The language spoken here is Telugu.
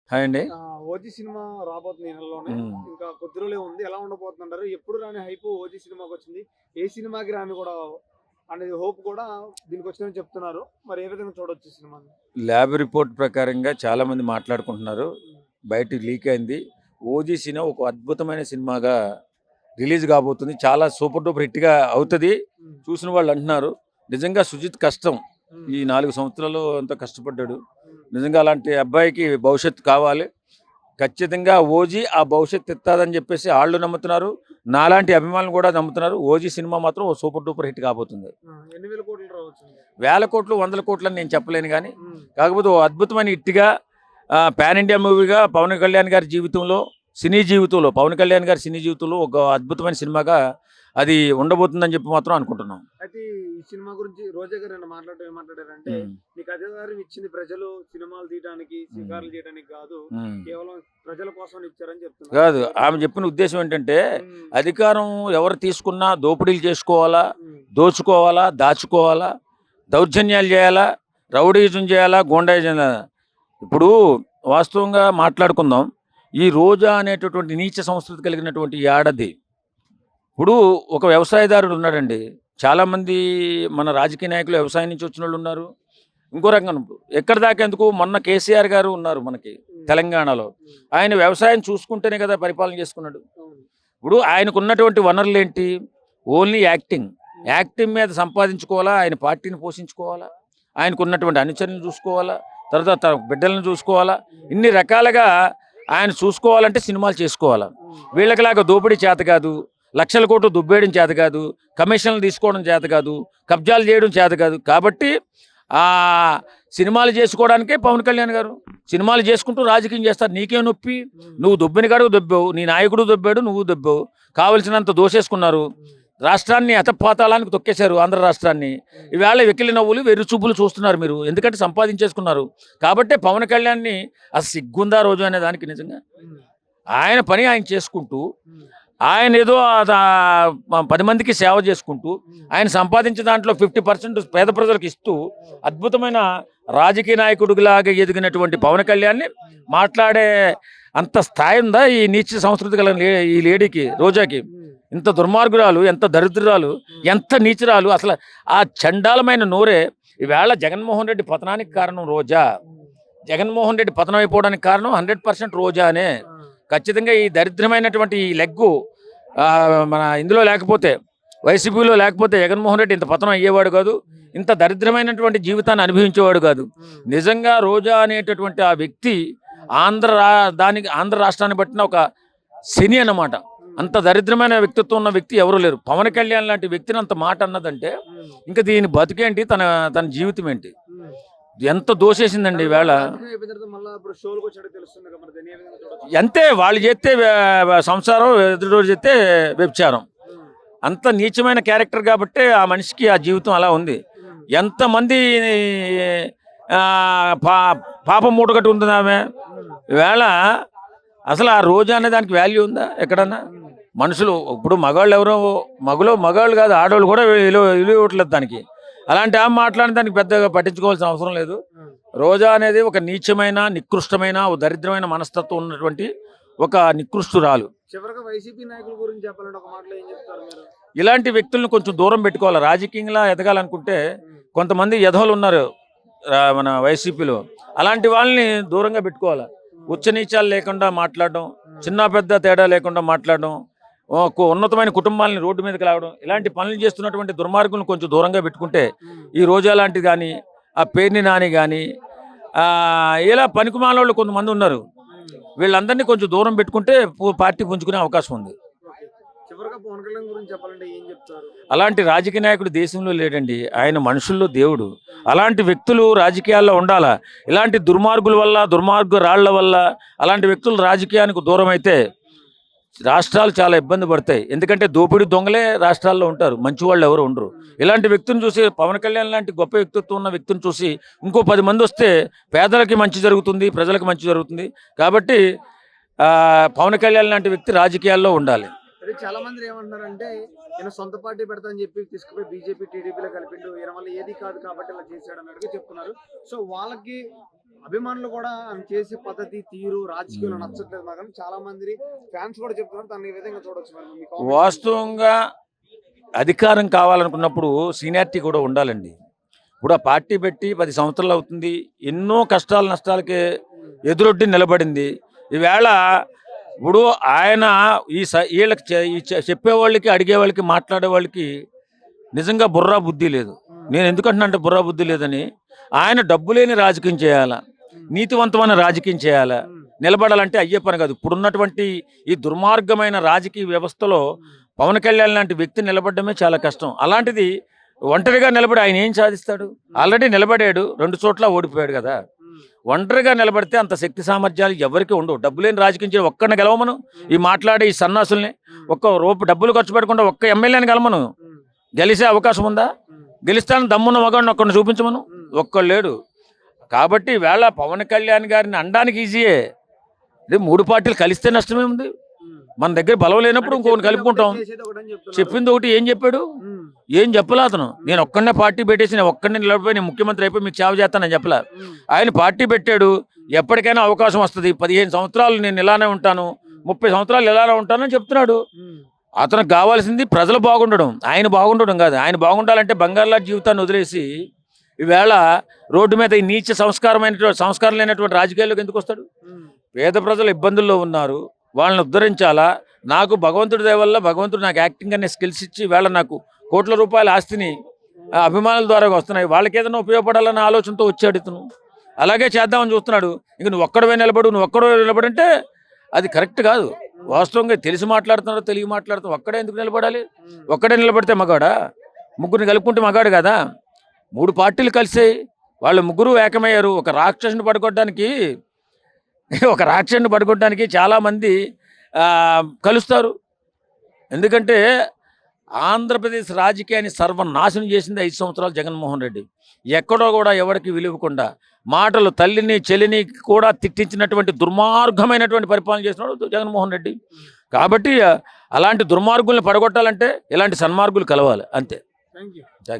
హాయ్ అండి. ఓజీ సినిమా రాబోతుంది ఈ నెలలోనే. హ్మ్. ఇంకా కొద్ది రోజులే ఉంది. ఎలా ఉండబోతుందంటారు? ఎప్పుడు రాని హైప్ ఓజీ సినిమాకొచ్చింది. ఏ సినిమాకి రాని కూడా అనేది హోప్ కూడా దీనికొచ్చిందని చెప్తున్నారు. మరి ఏ విధంగా చూడొచ్చు సినిమాని? ల్యాబ్ రిపోర్ట్ ప్రకారంగా చాలామంది మాట్లాడుకుంటున్నారు. హ్మ్. బయటికి లీక్ అయింది. 'ఓజీ' సినిమా ఒక అద్భుతమైన సినిమాగా రిలీజ్ కాబోతుంది. చాలా సూపర్ డూపర్ హిట్‌గా అవుతది. హ్మ్. చూసిన వాళ్ళు అంటున్నారు. నిజంగా సుజిత్ కష్టం. హ్మ్. ఈ 4 సంవత్సరాలు ఎంతో కష్టపడ్డాడు. హ్మ్. నిజంగా అలాంటి అబ్బాయికి భవిష్యత్తు కావాలి. ఖచ్చితంగా 'ఓజీ' ఆ భవిష్యత్తు ఇత్తదని చెప్పేసి ఆళ్ళు నమ్ముతున్నారు. నాలాంటి అభిమానులు కూడా నమ్ముతున్నారు. 'ఓజీ' సినిమా మాత్రం ఓ సూపర్ డూపర్ హిట్ కాబోతుంది. ఎన్ని వేల కోట్లు రావచ్చండి? వేల కోట్లు, వందల కోట్లని నేను చెప్పలేను గానీ, హ్మ్. కాకపోతే ఓ అద్భుతమైన హిట్‌గా పాన్ ఇండియా మూవీగా పవన్ కళ్యాణ్ గారి జీవితంలో, సినీ జీవితంలో పవన్ కళ్యాణ్ గారి సినీ జీవితంలో ఒక అద్భుతమైన సినిమాగా అది ఉండబోతుందని చెప్పి మాత్రం అనుకుంటున్నాం. అయితే ఈ సినిమా గురించి రోజా గారు నిన్న మాట్లాడటం ఏం మాట్లాడారంటే, హ్మ్. "నీకు అధికారం ఇచ్చింది ప్రజలు సినిమాలు తీయడానికి, హ్మ్. షికారులు చేయడానికి కాదు. హ్మ్. కేవలం ప్రజల కోసం ఇచ్చారని" చెప్తున్నారు. కాదు. మీరు ఆమె చెప్పిన ఉద్దేశ్యం ఏంటంటే, హ్మ్. అధికారం ఎవరు తీసుకున్నా దోపిడీలు చేసుకోవాలా, హ్మ్. దోచుకోవాలా, దాచుకోవాలా, దౌర్జన్యాలు చేయాలా, రౌడీయిజం చేయాలా, గూండాయిజం చేయాలా. ఇప్పుడు వాస్తవంగా మాట్లాడుకుందాం. ఈ రోజా అనేటటువంటి నీచ సంస్కృతి కలిగినటువంటి ఈ ఆడది ఇప్పుడు ఒక వ్యవసాయదారుడు ఉన్నాడండి. చాలామంది మన రాజకీయ నాయకులు వ్యవసాయం నుంచి వచ్చినోళ్ళు ఉన్నారు. ఇంకో రకంగా ఎక్కడి దాకా ఎందుకు మొన్న కేసీఆర్ గారు ఉన్నారు మనకి హ్మ్. తెలంగాణలో. హ్మ్. ఆయన వ్యవసాయం చూసుకుంటేనే కదా పరిపాలన చేసుకున్నాడు. అవును. ఇప్పుడు ఆయనకున్నటువంటి వనరులేంటి? Only acting. హ్మ్. యాక్టింగ్ మీద సంపాదించుకోవాలా, ఆయన పార్టీని పోషించుకోవాలా, ఆయనకున్నటువంటి అనుచరులను చూసుకోవాలా, తర్వాత తన బిడ్డలను చూసుకోవాలా. హ్మ్. ఇన్ని రకాలుగా ఆయన చూసుకోవాలంటే సినిమాలు చేసుకోవాలా. హ్మ్. వీళ్ళకిలాగా దోపిడీ చేత కాదు, లక్షల కోట్లు దుబ్బేయడం చేత కాదు, కమిషన్లు తీసుకోవడం చేత కాదు, కబ్జాలు చేయడం చేత కాదు. కాబట్టి సినిమాలు చేసుకోవడానికే పవన్ కళ్యాణ్ గారు సినిమాలు చేసుకుంటూ రాజకీయం చేస్తారు. నీకేం నొప్పి? హ్మ్. నువ్వు దొబ్బిన కాడకు దొబ్బావు, నీ నాయకుడు దొబ్బాడు, నువ్వు దొబ్బావు, కావలసినంత దోసేసుకున్నారు. హ్మ్. రాష్ట్రాన్ని అతపాతాళానికి తొక్కేశారు, ఆంధ్ర రాష్ట్రాన్ని. హ్మ్. ఈవేళ వెకిలి నవ్వులు వెర్రి చూపులు చూస్తున్నారు మీరు, ఎందుకంటే సంపాదించేసుకున్నారు. కాబట్టే పవన్ కళ్యాణ్ని అసలు సిగ్గుందా రోజు అనే దానికి నిజంగా హ్మ్. ఆయన పని ఆయన చేసుకుంటూ, హ్మ్. ఆయన ఏదో 10 మందికి సేవ చేసుకుంటూ, హ్మ్. ఆయన సంపాదించిన దాంట్లో 50% పేద ప్రజలకు ఇస్తూ, అద్భుతమైన రాజకీయ నాయకుడిలాగా ఎదిగినటువంటి పవన్ కళ్యాణ్ని మాట్లాడే అంత స్థాయి ఉందా ఈ నీచ సంస్కృతి గల ఈ లేడీకి, రోజాకి? హ్మ్. ఇంత దుర్మార్గురాలు, ఎంత దరిద్రురాలు, హ్మ్. ఎంత నీచురాలు, అసలు ఆ చండాలమైన నోరే ఈవేళ జగన్మోహన్ రెడ్డి పతనానికి కారణం రోజా. హ్మ్. జగన్మోహన్ రెడ్డి పతనం అయిపోవడానికి కారణం 100% రోజానే. ఆ! ఖచ్చితంగా ఈ దరిద్రమైనటువంటి ఈ లెగ్గు మన ఇందులో లేకపోతే, వైసీపీలో లేకపోతే జగన్మోహన్ రెడ్డి ఇంత పతనం అయ్యేవాడు కాదు. హ్మ్. ఇంత దరిద్రమైనటువంటి జీవితాన్ని అనుభవించేవాడు కాదు. హ్మ్. నిజంగా రోజా అనేటటువంటి ఆ వ్యక్తి హ్మ్. ఆంధ్ర రాష్ట్రాన్ని బట్టిన ఒక శని అన్నమాట. హ్మ్. అంత దరిద్రమైన వ్యక్తిత్వం ఉన్న వ్యక్తి ఎవరు లేరు. పవన్ కళ్యాణ్ లాంటి వ్యక్తిని అంత మాట అన్నదంటే హ్మ్. ఇంకా దీని బతుకేంటి, తన తన జీవితం ఏంటి? హ్మ్. ఎంత దోసేసిందండి తను ఈవేళ. రాజకీయం అయిపోయిన తర్వాత మళ్ళా ఇప్పుడు షోలకొచ్చాడో తెలుస్తుంది కదా! మరి దాన్ని ఏ విధంగా చూడొచ్చు? అంతే, వాళ్ళు చేస్తే సంసారం, ఎదుటోడు చేస్తే వ్యభిచారం. హ్మ్. అంత నీచమైన క్యారెక్టర్ కాబట్టి ఆ మనిషికి ఆ జీవితం అలా ఉంది. హ్మ్. ఎంతమంది ఆ, పా పాపం మూటగట్టు ఉంటుంది ఆమె. హ్మ్. ఈవేళ అసలు ఆ రోజా అనే దానికి వాల్యూ ఉందా ఎక్కడన్నా? హ్మ్. మనుషులు ఇప్పుడు మగాళ్ళు ఎవరో, మగాళ్ళు కాదు, ఆడవాళ్ళు కూడా విలువ ఇవ్వట్లేదు దానికి. అలాంటి ఆమె మాట్లాడిన దానికి పెద్దగా పట్టించుకోవాల్సిన అవసరం లేదు. హ్మ్. రోజా అనేది ఒక నీచమైన, నికృష్టమైన, ఓ దరిద్రమైన మనస్తత్వం ఉన్నటువంటి ఒక నికృష్టురాలు. చివరగా వైసీపీ నాయకుల గురించి చెప్పాలంటే ఒక మాటలో ఏం చెప్తారు మీరు? ఇలాంటి వ్యక్తులను కొంచెం దూరం పెట్టుకోవాలి. రాజకీయంగా ఎదగాలనుకుంటే హ్మ్. కొంతమంది ఎదవలు ఉన్నారు మన వైసీపీలో. అలాంటి వాళ్ళని దూరంగా పెట్టుకోవాలి. హ్మ్. ఉచ్చ నీచాలు లేకుండా మాట్లాడడం, హ్మ్. చిన్న పెద్ద తేడా లేకుండా మాట్లాడడం, ఉన్నతమైన కుటుంబాలని రోడ్డు మీదకి రావడం, ఇలాంటి పనులు చేస్తున్నటువంటి దుర్మార్గులను కొంచెం దూరంగా పెట్టుకుంటే, హ్మ్. ఈ రోజా లాంటిది కానీ, ఆ పేర్ని నాని కానీ, ఇలా పనికిమాలోళ్ళు కొంతమంది ఉన్నారు. హ్మ్. వీళ్ళందరినీ కొంచెం దూరం పెట్టుకుంటే పార్టీ పుంజుకునే అవకాశం ఉంది. ఓకే. చివరగా పవన్ కళ్యాణ్ గురించి చెప్పాలంటే ఏం చెప్తారు? అలాంటి రాజకీయ నాయకుడు దేశంలో లేడండి. ఆయన మనుషుల్లో దేవుడు. హ్మ్. అలాంటి వ్యక్తులు రాజకీయాల్లో ఉండాలా. ఇలాంటి దుర్మార్గుల వల్ల, దుర్మార్గురాళ్ల వల్ల అలాంటి వ్యక్తులు రాజకీయానికి దూరమైతే హ్మ్. రాష్ట్రాలు చాలా ఇబ్బంది పడతాయి. ఎందుకంటే దోపిడీ దొంగలే రాష్ట్రాల్లో ఉంటారు, మంచివాళ్ళు ఎవరు ఉండరు. హ్మ్. ఇలాంటి వ్యక్తిని చూసి, పవన్ కళ్యాణ్ లాంటి గొప్ప వ్యక్తిత్వం ఉన్న వ్యక్తిని చూసి ఇంకో 10 మంది వస్తే పేదలకి మంచి జరుగుతుంది, ప్రజలకు మంచి జరుగుతుంది. కాబట్టి పవన్ కళ్యాణ్ లాంటి వ్యక్తి రాజకీయాల్లో ఉండాలి. అదే చాలా మంది ఏమంటున్నారంటే, ఈయన సొంత పార్టీ పెడతా అని చెప్పి తీసుకుపోయి బీజేపీ, టీడీపీలో కలిపిండు. ఈయన వల్ల ఏది కాదు కాబట్టి ఇలా చేశాడు అన్నట్టుగా చెప్తున్నారు. సో, వాళ్ళకి అభిమానులు కూడా ఆయన చేసే పద్ధతి తీరు రాజకీయంలో నచ్చట్లేదు నాకు అని చాలా మంది ఫ్యాన్స్ కూడా చెప్తున్నారు. దాన్ని ఈ విధంగా చూడొచ్చు మరి మీ comment. వాస్తవంగా అధికారం కావాలనుకున్నప్పుడు సీనియారిటీ కూడా ఉండాలండి. ఇప్పుడు ఆ పార్టీ పెట్టి 10 సంవత్సరాలు అవుతుంది. ఎన్నో కష్టాలు నష్టాలకి ఎదురొడ్డి నిలబడింది. ఈవేళ ఇప్పుడు ఆయన వీళ్ళకి చెప్పేవాళ్ళకి అడిగేవాళ్ళకి మాట్లాడే వాళ్ళకి నిజంగా బుర్రా బుద్ధి లేదు. నేను ఎందుకంటున్నా అంటే బుర్రా బుద్ధి లేదని, ఆయన డబ్బు లేని రాజకీయం చేయాలా, నీతివంతమైన రాజకీయం చేయాలా, నిలబడాలంటే అయ్యే పని కాదు. ఇప్పుడున్నటువంటి ఈ దుర్మార్గమైన రాజకీయ వ్యవస్థలో పవన్ కళ్యాణ్ లాంటి వ్యక్తి నిలబడమే చాలా కష్టం. అలాంటిది ఒంటరిగా నిలబడి ఆయన ఏం సాధిస్తాడు? ఆల్రెడీ నిలబడాడు, 2 చోట్ల ఓడిపోయాడు కదా. ఒంటరిగా నిలబడితే అంత శక్తి సామర్థ్యాలు ఎవరికి ఉండవు. డబ్బు లేని రాజకీయం చేయాలి. ఒక్కడిని గెలవమను, ఈ మాట్లాడే ఈ సన్నాసుల్ని ఒక్క డబ్బులు ఖర్చు పెట్టకుండా ఒక్క ఎమ్మెల్యేని గెలవమను. గెలిచే అవకాశం ఉందా? గెలుస్తాను దమ్మున్న మగాడిని ఒక్కడిని చూపించమను, ఒక్కడు లేడు. కాబట్టి వేళ పవన్ కళ్యాణ్ గారిని అనడానికి ఈజీయే. ఇది 3 పార్టీలు కలిస్తే నష్టమే ఉంది. మన దగ్గర బలం లేనప్పుడు ఇంకొకటి కలుపుకుంటాం. చెప్పింది ఒకటి, ఏం చెప్పాడు? ఏం చెప్పలే అతను. నేను ఒక్కడనే పార్టీ పెట్టేసి నేను ఒక్కడనే నిలబడిపోయి నేను ముఖ్యమంత్రి అయిపోయి మీకు సేవ చేస్తానని చెప్పలే. ఆయన పార్టీ పెట్టాడు, ఎప్పటికైనా అవకాశం వస్తుంది, 15 సంవత్సరాలు నేను ఇలానే ఉంటాను, 30 సంవత్సరాలు ఇలానే ఉంటానని చెప్తున్నాడు. అతనికి కావాల్సింది ప్రజలు బాగుండడం, ఆయన బాగుండడం కాదు. ఆయన బాగుండాలంటే బంగారులా జీవితాన్ని వదిలేసి ఈవేళ రోడ్డు మీద ఈ నీచ సంస్కారం లేనటువంటి రాజకీయాల్లోకి ఎందుకు వస్తాడు? పేద ప్రజలు ఇబ్బందుల్లో ఉన్నారు, వాళ్ళని ఉద్ధరించాలా. నాకు భగవంతుడి దయ వల్ల భగవంతుడు నాకు యాక్టింగ్ అనే స్కిల్స్ ఇచ్చి వేళ నాకు కోట్ల రూపాయల ఆస్తిని అభిమానుల ద్వారా వస్తున్నాయి. వాళ్ళకి ఏదైనా ఉపయోగపడాలన్న ఆలోచనతో వచ్చాడు ఇతను. అలాగే చేద్దామని చూస్తున్నాడు. ఇంక నువ్వు ఒక్కడవే నిలబడంటే అది కరెక్ట్ కాదు. వాస్తవంగా తెలిసి మాట్లాడుతున్నాడు, తెలియ మాట్లాడుతున్నాడు. ఒక్కడే ఎందుకు నిలబడాలి? ఒక్కడే నిలబడితే మగాడా? ముగ్గురిని కలుపుకుంటే మగాడు కదా. 3 పార్టీలు కలిసాయి, వాళ్ళు ముగ్గురు ఏకమయ్యారు. ఒక రాక్షసుని పడుకోవడానికి చాలామంది కలుస్తారు. ఎందుకంటే ఆంధ్రప్రదేశ్ రాజకీయాన్ని సర్వనాశనం చేసింది 5 సంవత్సరాలు జగన్మోహన్ రెడ్డి. ఎక్కడో కూడా ఎవరికి విలువకుండా మాటలు తల్లిని చెల్లిని కూడా తిట్టించినటువంటి దుర్మార్గమైనటువంటి పరిపాలన చేసినాడు జగన్మోహన్ రెడ్డి. కాబట్టి అలాంటి దుర్మార్గుల్ని పడగొట్టాలంటే ఇలాంటి సన్మార్గులు కలవాలి అంతే. Thank you. Thank you.